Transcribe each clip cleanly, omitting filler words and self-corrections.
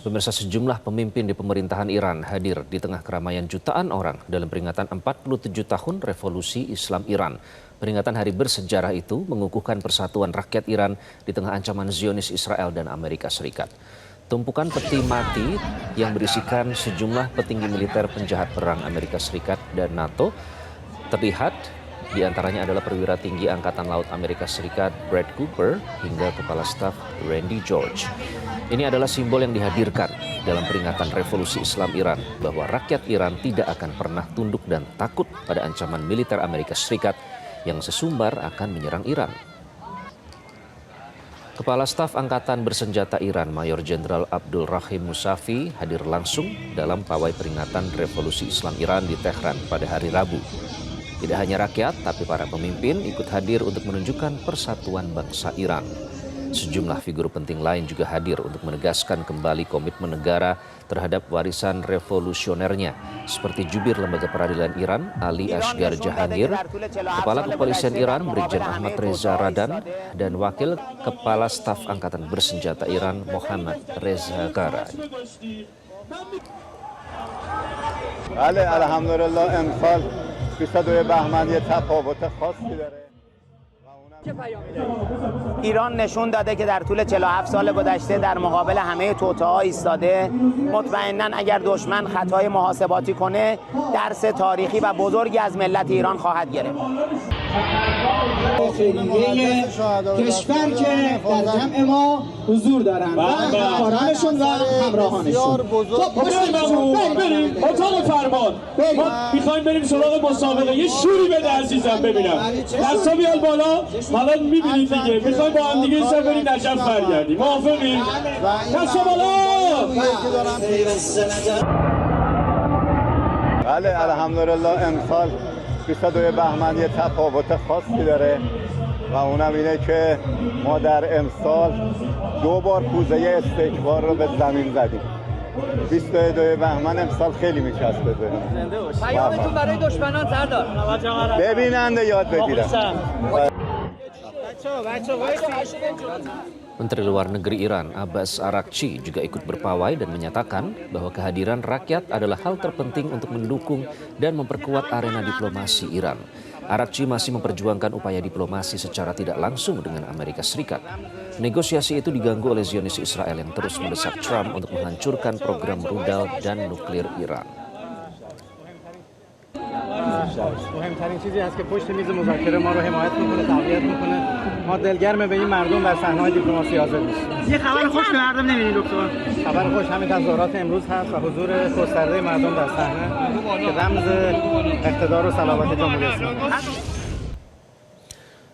Pemirsa, sejumlah pemimpin di pemerintahan Iran hadir di tengah keramaian jutaan orang dalam peringatan 47 tahun Revolusi Islam Iran. Peringatan hari bersejarah itu mengukuhkan persatuan rakyat Iran di tengah ancaman Zionis Israel dan Amerika Serikat. Tumpukan peti mati yang berisikan sejumlah petinggi militer penjahat perang Amerika Serikat dan NATO terlihat. Di antaranya adalah perwira tinggi Angkatan Laut Amerika Serikat Brad Cooper hingga Kepala Staf Randy George. Ini adalah simbol yang dihadirkan dalam peringatan Revolusi Islam Iran bahwa rakyat Iran tidak akan pernah tunduk dan takut pada ancaman militer Amerika Serikat yang sesumbar akan menyerang Iran. Kepala Staf Angkatan Bersenjata Iran Mayor Jenderal Abdul Rahim Musafi hadir langsung dalam pawai peringatan Revolusi Islam Iran di Tehran pada hari Rabu. Tidak hanya rakyat, tapi para pemimpin ikut hadir untuk menunjukkan persatuan bangsa Iran. Sejumlah figur penting lain juga hadir untuk menegaskan kembali komitmen negara terhadap warisan revolusionernya, seperti jubir Lembaga Peradilan Iran Ali Asghar Jahangir, Kepala Kepolisian Iran Brigjen Ahmad Reza Radan, dan Wakil Kepala Staf Angkatan Bersenjata Iran Mohammad Reza Garay. Alhamdulillah امسال 22 بهمن یه تفاوت خاصی داره. ایران نشون داده که در طول 47 سال گذشته در مقابل همه توطئه‌ها ایستاده. مطمئناً اگر دشمن خطای محاسباتی کنه درس تاریخی و بزرگی از ملت ایران خواهد گرفت. خیریه کشور که در جمع ما حضور دارند و همکارانشون و همراهانشون. خب بریم اتاق فرمان. ما میخوایم بریم سراغ مسابقه. یه شوری بده عزیزم ببینم. دستا بیاد بالا. حالا میبینید دیگه. میخوایم با هم دیگه سر بریم نجف برگردیم. موافقی؟ دستا بالا. بله الحمدلله امسال 22 بهمن یه تفاوت خاصی داره و اونم اینه که ما در امسال 2 بار کوزه استکبار رو به زمین زدیم. 22 بهمن امسال خیلی میچسبه بهم. پیامتون برای دشمنان سردار. ببیننده یاد بگیرن. Menteri Luar Negeri Iran Abbas Araghchi juga ikut berpawai dan menyatakan bahwa kehadiran rakyat adalah hal terpenting untuk mendukung dan memperkuat arena diplomasi Iran. Araghchi masih memperjuangkan upaya diplomasi secara tidak langsung dengan Amerika Serikat. Negosiasi itu diganggu oleh Zionis Israel yang terus mendesak Trump untuk menghancurkan program rudal dan nuklir Iran. مهمترین چیزی هست که پشت میز مذاکره ما رو حمایت میکنه، تقویت میکنه. ما دلگرم به این مردم در صحنه‌های دیپلماسی حاضر میشیم. یه خبر خوش به مردم نمیدین دکتر؟ خبر خوش همین تظاهرات امروز هست و حضور گسترده مردم در صحنه که رمز اقتدار و صلابت جمهوری اسلامی.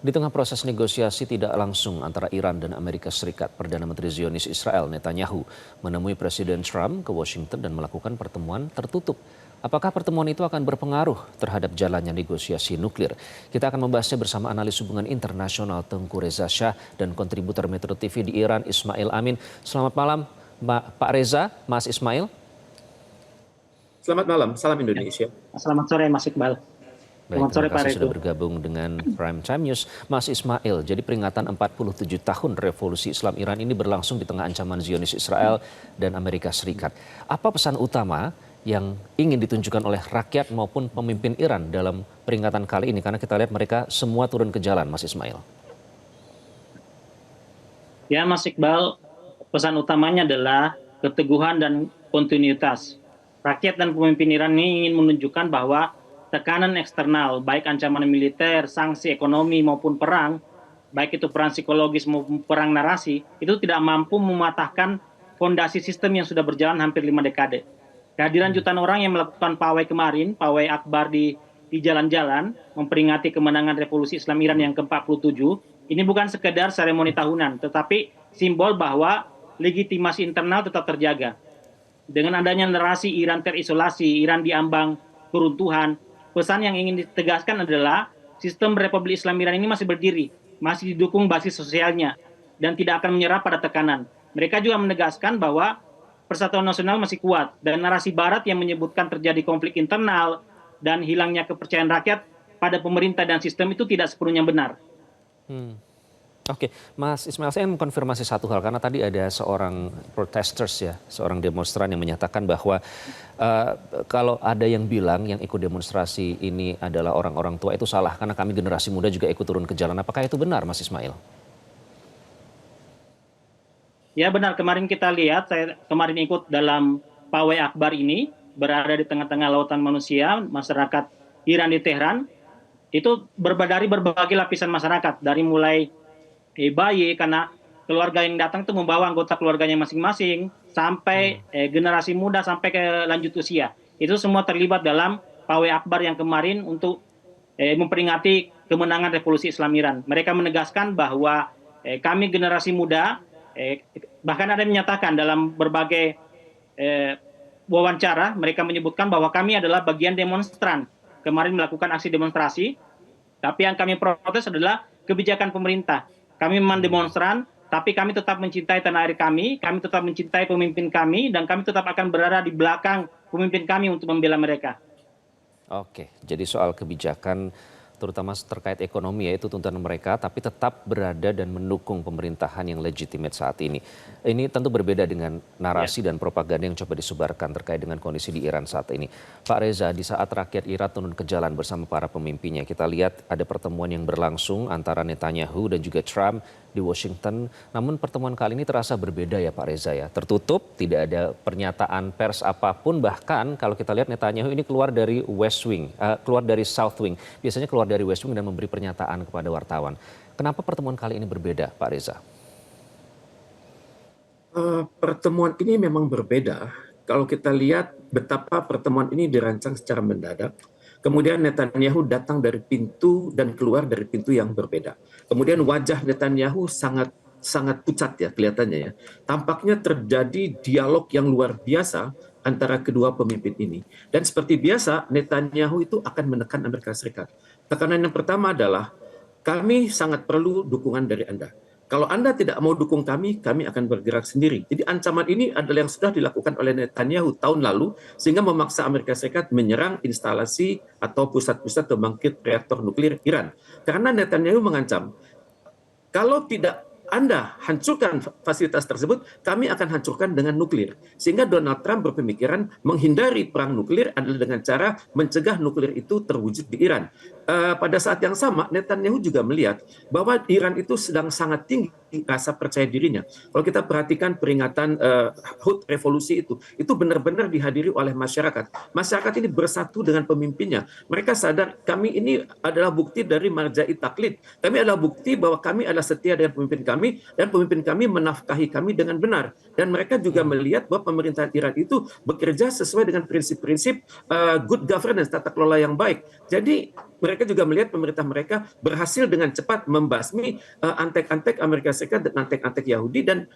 Di tengah proses negosiasi tidak langsung antara Iran dan Amerika Serikat, Perdana Menteri Zionis Israel Netanyahu menemui Presiden Trump ke Washington dan melakukan pertemuan tertutup. Apakah pertemuan itu akan berpengaruh terhadap jalannya negosiasi nuklir? Kita akan membahasnya bersama analis hubungan internasional Tengku Reza Shah dan kontributor Metro TV di Iran Ismail Amin. Selamat malam Pak Reza, Mas Ismail. Selamat malam, salam Indonesia. Selamat sore Mas Iqbal. Baik, terima kasih sudah bergabung dengan Prime Time News. Mas Ismail, jadi peringatan 47 tahun Revolusi Islam Iran ini berlangsung di tengah ancaman Zionis Israel dan Amerika Serikat. Apa pesan utama yang ingin ditunjukkan oleh rakyat maupun pemimpin Iran dalam peringatan kali ini? Karena kita lihat mereka semua turun ke jalan, Mas Ismail. Ya Mas Iqbal, pesan utamanya adalah keteguhan dan kontinuitas. Rakyat dan pemimpin Iran ini ingin menunjukkan bahwa tekanan eksternal, baik ancaman militer, sanksi ekonomi maupun perang, baik itu perang psikologis maupun perang narasi, itu tidak mampu mematahkan fondasi sistem yang sudah berjalan hampir 5 dekade. Kehadiran jutaan orang yang melakukan pawai kemarin, pawai akbar di jalan-jalan, memperingati kemenangan Revolusi Islam Iran yang ke-47, ini bukan sekedar seremoni tahunan, tetapi simbol bahwa legitimasi internal tetap terjaga. Dengan adanya narasi Iran terisolasi, Iran diambang keruntuhan, pesan yang ingin ditegaskan adalah sistem Republik Islam Iran ini masih berdiri, masih didukung basis sosialnya, dan tidak akan menyerah pada tekanan. Mereka juga menegaskan bahwa persatuan nasional masih kuat, dan narasi Barat yang menyebutkan terjadi konflik internal dan hilangnya kepercayaan rakyat pada pemerintah dan sistem itu tidak sepenuhnya benar. Oke, Mas Ismail, saya ingin mengkonfirmasi satu hal karena tadi ada seorang protesters ya, seorang demonstran yang menyatakan bahwa kalau ada yang bilang yang ikut demonstrasi ini adalah orang-orang tua itu salah karena kami generasi muda juga ikut turun ke jalan. Apakah itu benar, Mas Ismail? Ya benar, kemarin kita lihat, saya kemarin ikut dalam pawai akbar ini, berada di tengah-tengah lautan manusia, masyarakat Iran di Tehran, itu dari berbagai lapisan masyarakat, dari mulai bayi, karena keluarga yang datang itu membawa anggota keluarganya masing-masing, sampai generasi muda, sampai ke lanjut usia. Itu semua terlibat dalam pawai akbar yang kemarin untuk memperingati kemenangan revolusi Islam Iran. Mereka menegaskan bahwa kami generasi muda, bahkan ada yang menyatakan dalam berbagai wawancara, mereka menyebutkan bahwa kami adalah bagian demonstran kemarin melakukan aksi demonstrasi, tapi yang kami protes adalah kebijakan pemerintah. Kami memang demonstran, tapi kami tetap mencintai tanah air kami tetap mencintai pemimpin kami, dan kami tetap akan berada di belakang pemimpin kami untuk membela mereka. Oke, jadi soal kebijakan terutama terkait ekonomi yaitu tuntutan mereka, tapi tetap berada dan mendukung pemerintahan yang legitimate saat ini. Ini tentu berbeda dengan narasi dan propaganda yang coba disebarkan terkait dengan kondisi di Iran saat ini. Pak Reza, di saat rakyat Iran turun ke jalan bersama para pemimpinnya, kita lihat ada pertemuan yang berlangsung antara Netanyahu dan juga Trump di Washington. Namun pertemuan kali ini terasa berbeda ya Pak Reza ya. Tertutup, tidak ada pernyataan pers apapun, bahkan kalau kita lihat Netanyahu ini keluar dari West Wing, keluar dari South Wing. Biasanya keluar dari West Wing dan memberi pernyataan kepada wartawan. Kenapa pertemuan kali ini berbeda, Pak Reza? Pertemuan ini memang berbeda. Kalau kita lihat betapa pertemuan ini dirancang secara mendadak. Kemudian Netanyahu datang dari pintu dan keluar dari pintu yang berbeda. Kemudian wajah Netanyahu sangat pucat ya kelihatannya ya. Tampaknya terjadi dialog yang luar biasa antara kedua pemimpin ini. Dan seperti biasa Netanyahu itu akan menekan Amerika Serikat. Tekanan yang pertama adalah kami sangat perlu dukungan dari Anda. Kalau Anda tidak mau dukung kami akan bergerak sendiri. Jadi ancaman ini adalah yang sudah dilakukan oleh Netanyahu tahun lalu, sehingga memaksa Amerika Serikat menyerang instalasi atau pusat-pusat pembangkit reaktor nuklir Iran. Karena Netanyahu mengancam, kalau tidak Anda hancurkan fasilitas tersebut, kami akan hancurkan dengan nuklir. Sehingga Donald Trump berpemikiran menghindari perang nuklir adalah dengan cara mencegah nuklir itu terwujud di Iran. Pada saat yang sama, Netanyahu juga melihat bahwa Iran itu sedang sangat tinggi rasa percaya dirinya. Kalau kita perhatikan peringatan HUT revolusi itu benar-benar dihadiri oleh masyarakat. Masyarakat ini bersatu dengan pemimpinnya. Mereka sadar kami ini adalah bukti dari marja'i taklid. Kami adalah bukti bahwa kami adalah setia dengan pemimpin kami, dan pemimpin kami menafkahi kami dengan benar. Dan mereka juga melihat bahwa pemerintahan Iran itu bekerja sesuai dengan prinsip-prinsip good governance, tata kelola yang baik. Jadi mereka juga melihat pemerintah mereka berhasil dengan cepat membasmi antek-antek Amerika Serikat dan antek-antek Yahudi dan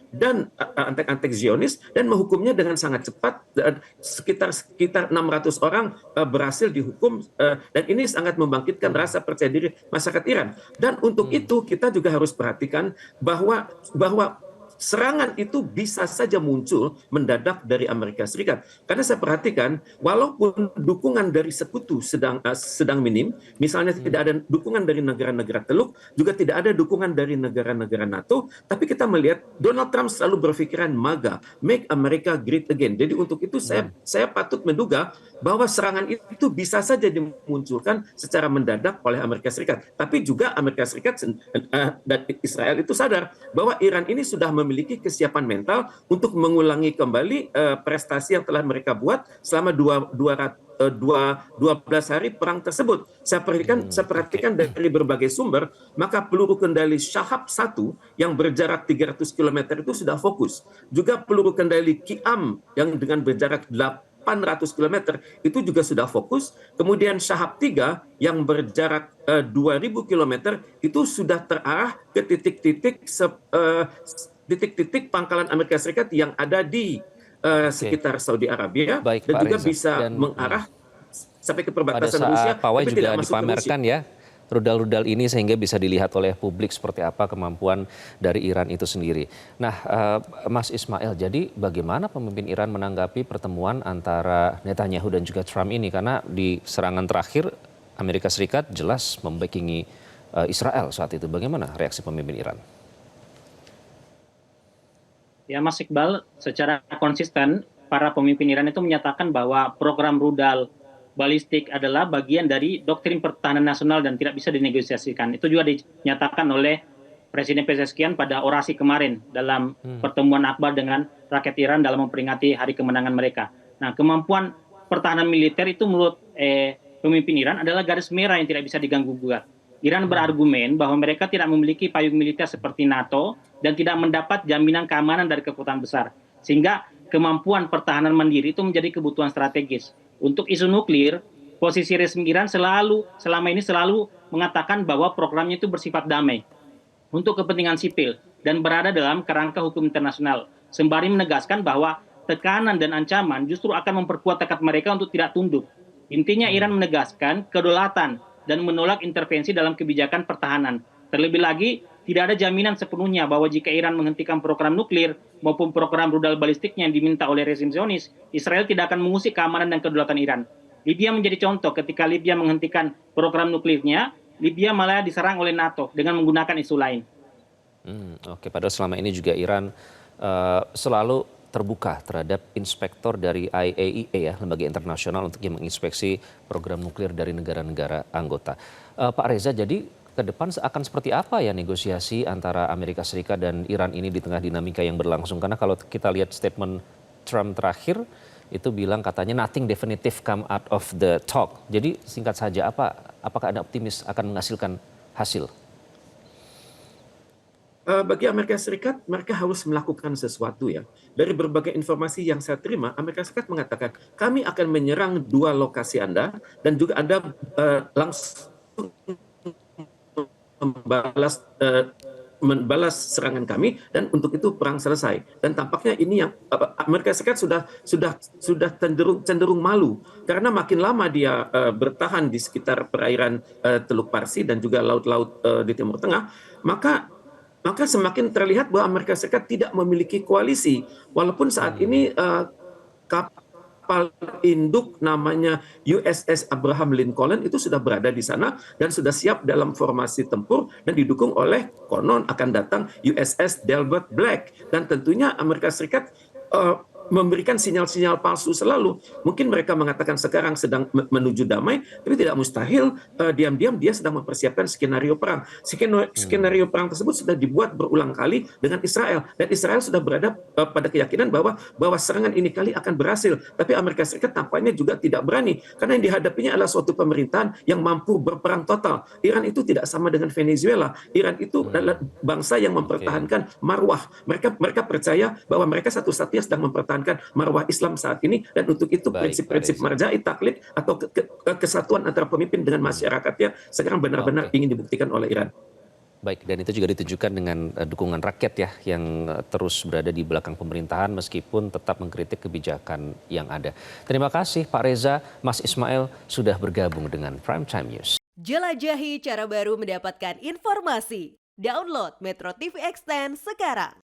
antek-antek Zionis, dan menghukumnya dengan sangat cepat. Sekitar 600 orang berhasil dihukum, dan ini sangat membangkitkan rasa percaya diri masyarakat Iran. Dan untuk itu kita juga harus perhatikan bahwa serangan itu bisa saja muncul mendadak dari Amerika Serikat. Karena saya perhatikan, walaupun dukungan dari sekutu sedang minim, misalnya tidak ada dukungan dari negara-negara Teluk, juga tidak ada dukungan dari negara-negara NATO, tapi kita melihat Donald Trump selalu berpikiran MAGA, Make America Great Again. Jadi untuk itu saya patut menduga bahwa serangan itu bisa saja dimunculkan secara mendadak oleh Amerika Serikat. Tapi juga Amerika Serikat dan Israel itu sadar bahwa Iran ini sudah memiliki kesiapan mental untuk mengulangi kembali prestasi yang telah mereka buat selama 12 hari perang tersebut. Saya perhatikan dari berbagai sumber, maka peluru kendali Shahab 1 yang berjarak 300 km itu sudah fokus. Juga peluru kendali Qiyam yang dengan berjarak 800 km itu juga sudah fokus. Kemudian Shahab 3 yang berjarak 2000 km itu sudah terarah ke titik-titik pangkalan Amerika Serikat yang ada di sekitar Saudi Arabia. Baik, dan Pak juga Reza. bisa mengarah sampai ke perbatasan pada Rusia. saat pawai tapi juga tidak masuk ke dipamerkan Rusia. ya rudal-rudal ini sehingga bisa dilihat oleh publik seperti apa kemampuan dari Iran itu sendiri. Nah, Mas Ismail, jadi bagaimana pemimpin Iran menanggapi pertemuan antara Netanyahu dan juga Trump ini? Karena di serangan terakhir Amerika Serikat jelas membackingi Israel saat itu. Bagaimana reaksi pemimpin Iran? Ya Mas Iqbal, secara konsisten para pemimpin Iran itu menyatakan bahwa program rudal balistik adalah bagian dari doktrin pertahanan nasional dan tidak bisa dinegosiasikan. Itu juga dinyatakan oleh Presiden Pezeshkian pada orasi kemarin dalam pertemuan akbar dengan rakyat Iran dalam memperingati hari kemenangan mereka. Nah, kemampuan pertahanan militer itu menurut pemimpin Iran adalah garis merah yang tidak bisa diganggu-gugat. Iran berargumen bahwa mereka tidak memiliki payung militer seperti NATO dan tidak mendapat jaminan keamanan dari kekuatan besar. Sehingga kemampuan pertahanan mandiri itu menjadi kebutuhan strategis. Untuk isu nuklir, posisi resmi Iran selama ini selalu mengatakan bahwa programnya itu bersifat damai untuk kepentingan sipil dan berada dalam kerangka hukum internasional. Sembari menegaskan bahwa tekanan dan ancaman justru akan memperkuat tekad mereka untuk tidak tunduk. Intinya Iran menegaskan kedaulatan dan menolak intervensi dalam kebijakan pertahanan. Terlebih lagi, tidak ada jaminan sepenuhnya bahwa jika Iran menghentikan program nuklir maupun program rudal balistiknya yang diminta oleh rezim Zionis, Israel tidak akan mengusik keamanan dan kedaulatan Iran. Libya menjadi contoh ketika Libya menghentikan program nuklirnya, Libya malah diserang oleh NATO dengan menggunakan isu lain. Oke, padahal selama ini juga Iran selalu terbuka terhadap inspektor dari IAEA ya, lembaga internasional untuk menginspeksi program nuklir dari negara-negara anggota. Pak Reza, jadi ke depan akan seperti apa ya negosiasi antara Amerika Serikat dan Iran ini di tengah dinamika yang berlangsung? Karena kalau kita lihat statement Trump terakhir itu bilang katanya nothing definitive come out of the talk. Jadi singkat saja, apakah Anda optimis akan menghasilkan hasil? Bagi Amerika Serikat, mereka harus melakukan sesuatu ya. Dari berbagai informasi yang saya terima, Amerika Serikat mengatakan, kami akan menyerang 2 lokasi Anda, dan juga Anda langsung membalas serangan kami, dan untuk itu perang selesai. Dan tampaknya ini yang Amerika Serikat sudah cenderung malu karena makin lama dia bertahan di sekitar perairan Teluk Parsi dan juga laut-laut di Timur Tengah, maka semakin terlihat bahwa Amerika Serikat tidak memiliki koalisi, walaupun saat ini kapal induk namanya USS Abraham Lincoln itu sudah berada di sana dan sudah siap dalam formasi tempur dan didukung oleh konon akan datang USS Delbert Black, dan tentunya Amerika Serikat memberikan sinyal-sinyal palsu selalu. Mungkin mereka mengatakan sekarang sedang menuju damai, tapi tidak mustahil diam-diam dia sedang mempersiapkan skenario perang. Skenario perang tersebut sudah dibuat berulang kali dengan Israel, dan Israel sudah berada pada keyakinan bahwa serangan ini kali akan berhasil. Tapi Amerika Serikat tampaknya juga tidak berani, karena yang dihadapinya adalah suatu pemerintahan yang mampu berperang total. Iran itu tidak sama dengan Venezuela. Iran itu adalah bangsa yang mempertahankan marwah. Mereka percaya bahwa mereka satu-satunya sedang mempertahankan marwah Islam saat ini, dan untuk itu prinsip-prinsip marja'i taklid atau kesatuan antara pemimpin dengan masyarakatnya sekarang benar-benar ingin dibuktikan oleh Iran. Baik, dan itu juga ditunjukkan dengan dukungan rakyat ya yang terus berada di belakang pemerintahan meskipun tetap mengkritik kebijakan yang ada. Terima kasih Pak Reza, Mas Ismail sudah bergabung dengan Prime Time News. Jelajahi cara baru mendapatkan informasi. Download Metro TV Extend sekarang.